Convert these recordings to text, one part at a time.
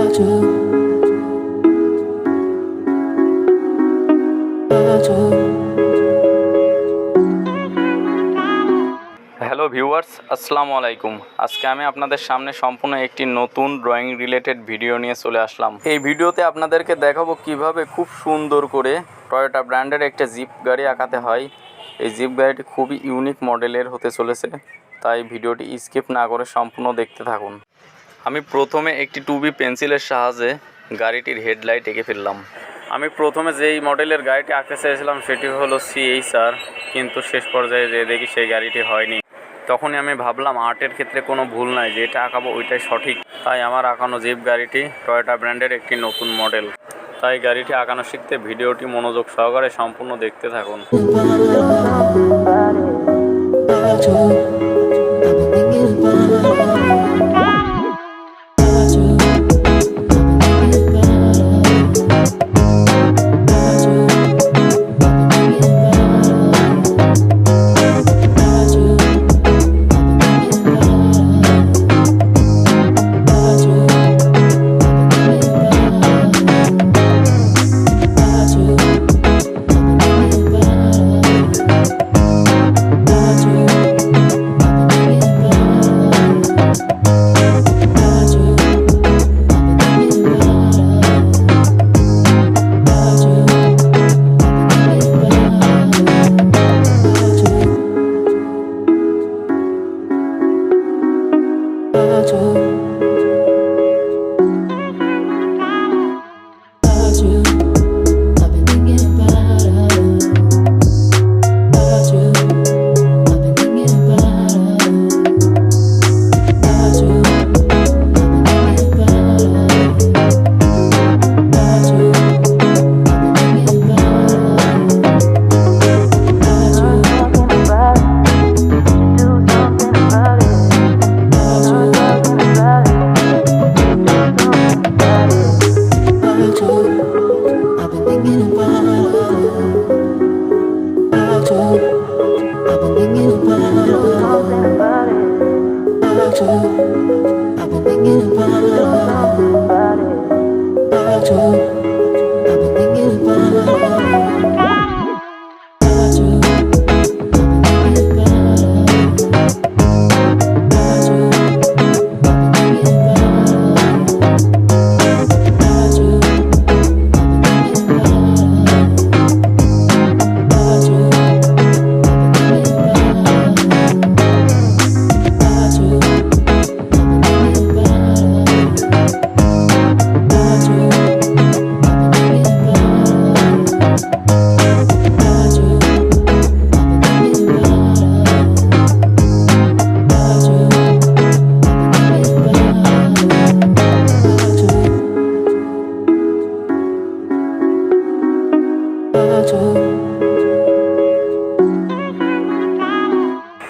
Hello viewers, আসসালামু আলাইকুম। আজকে আমি আপনাদের সামনে সম্পূর্ণ একটি নতুন ড্রয়িং রিলেটেড ভিডিও নিয়ে চলে আসলাম। এই ভিডিওতে আপনাদেরকে দেখাবো কিভাবে খুব সুন্দর করে টয়োটা ব্র্যান্ডের একটা জিপ গাড়ি আঁকাতে হয়। এই জিপ গাড়িটি খুবই ইউনিক মডেলের হতে চলেছে, তাই ভিডিওটি স্কিপ না করে সম্পূর্ণ দেখতে থাকুন। আমি প্রথমে একটি 2B পেন্সিলের সাহায্যে গাড়িটির হেডলাইট এঁকে ফেললাম। আমি প্রথমে যেই মডেলের গাড়িটি আঁকতে চেয়েছিলাম সেটি হলো CHR, কিন্তু শেষ পর্যায়ে যে দেখি সেই গাড়িটি হয়নি। তখনই আমি ভাবলাম আর্টের ক্ষেত্রে কোনো ভুল নাই, যেটা আঁকাবো ওইটাই সঠিক। তাই আমার আঁকানো জিপ গাড়িটি টয়োটা ব্র্যান্ডের একটি নতুন মডেল। তাই গাড়িটি আঁকানো শিখতে ভিডিওটি মনোযোগ সহকারে সম্পূর্ণ দেখতে থাকুন।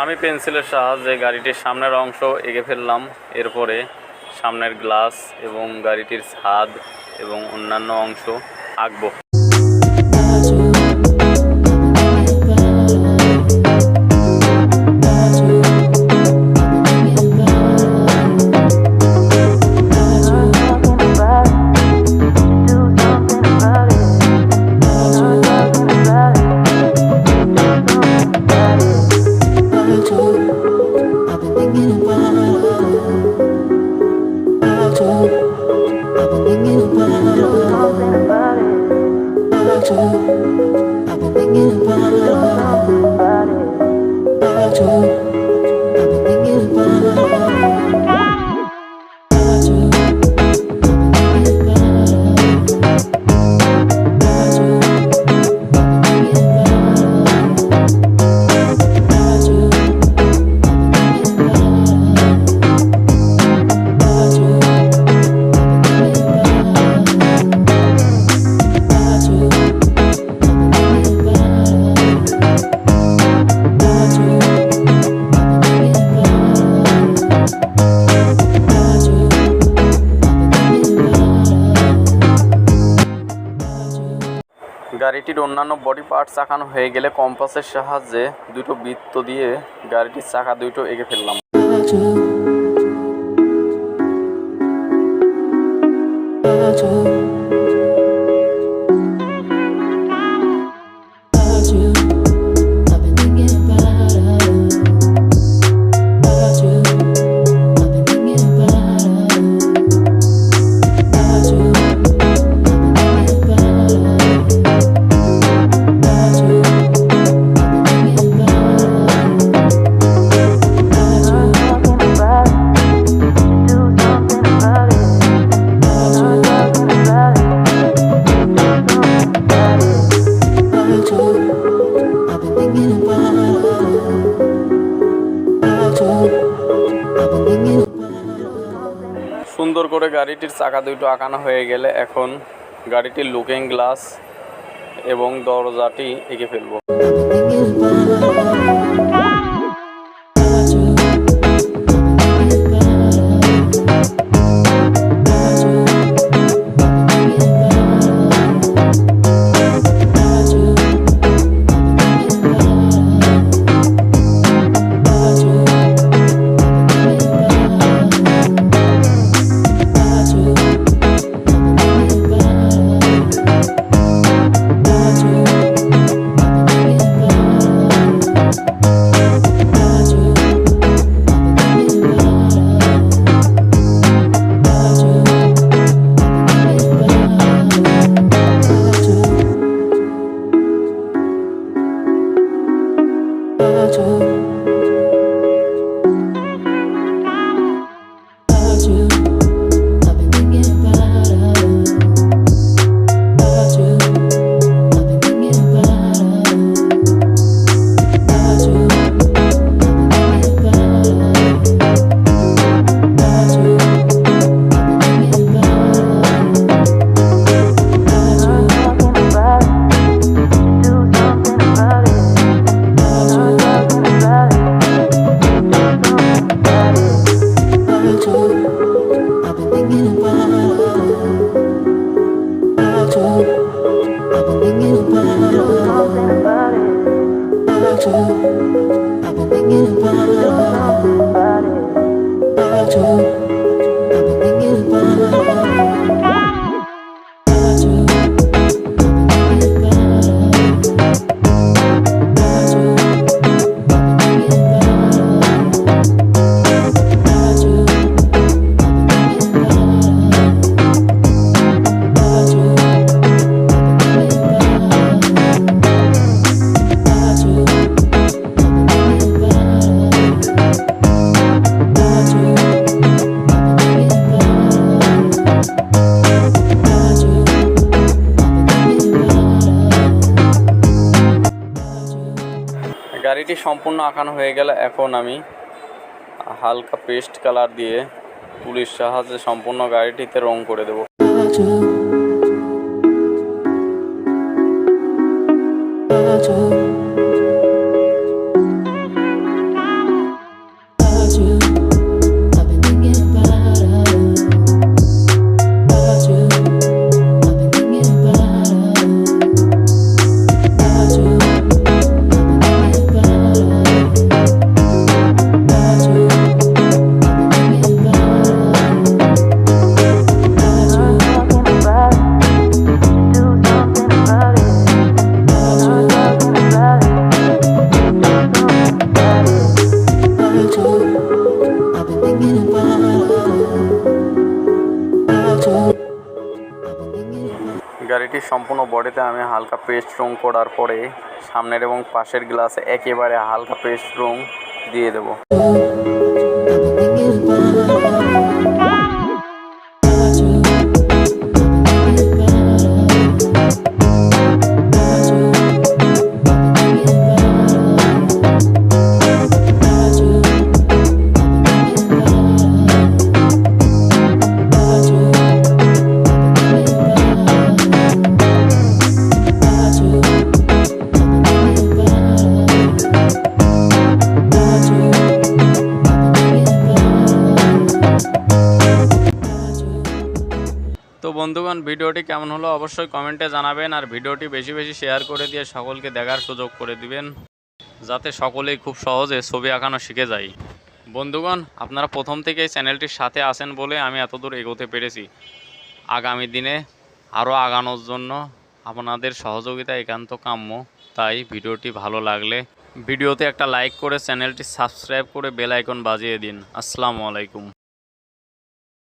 আমি পেন্সিলের সাহায্যে গাড়িটির সামনের অংশ এঁকে ফেললাম। এরপরে সামনের গ্লাস এবং গাড়িটির ছাদ এবং অন্যান্য অংশ আঁকবো। গাড়িটির অন্যান্য বডি পার্টস আঁকানো হয়ে গেলে কম্পাসের সাহায্যে দুটো বৃত্ত দিয়ে গাড়িটির চাকা দুটো এঁকে ফেললাম। সুন্দর করে গাড়িটির চাকা দুটো আঁকানো হয়ে গেলে এখন গাড়িটির লুকিং গ্লাস এবং দরজাটি এঁকে ফেলবো। গাড়িটি সম্পূর্ণ আঁকানো হয়ে গেলে এখন আমি হালকা পেস্ট কালার দিয়ে তুলির সাহায্যে সম্পূর্ণ গাড়িটিতে রং করে দেব। গাড়িটির সম্পূর্ণ বডিতে আমি হালকা পেস্ট রং করার পরে সামনের এবং পাশের গ্লাসে একেবারে হালকা পেস্ট রং দিয়ে দেব। তো বন্ধুগণ, ভিডিওটি কেমন হলো অবশ্যই কমেন্টে জানাবেন, আর ভিডিওটি বেশি বেশি শেয়ার করে দিয়ে সকলকে দেখার সুযোগ করে দিবেন, যাতে সকলেই খুব সহজে ছবি আঁকানো শিখে যায়। বন্ধুগণ, আপনারা প্রথম থেকেই চ্যানেলটির সাথে আছেন বলে আমি এতদূর এগোতে পেরেছি। আগামী দিনে আরও আগানোর জন্য আপনাদের সহযোগিতা একান্ত কাম্য। তাই ভিডিওটি ভালো লাগলে ভিডিওতে একটা লাইক করে চ্যানেলটি সাবস্ক্রাইব করে বেল আইকন বাজিয়ে দিন। আসসালামু আলাইকুম।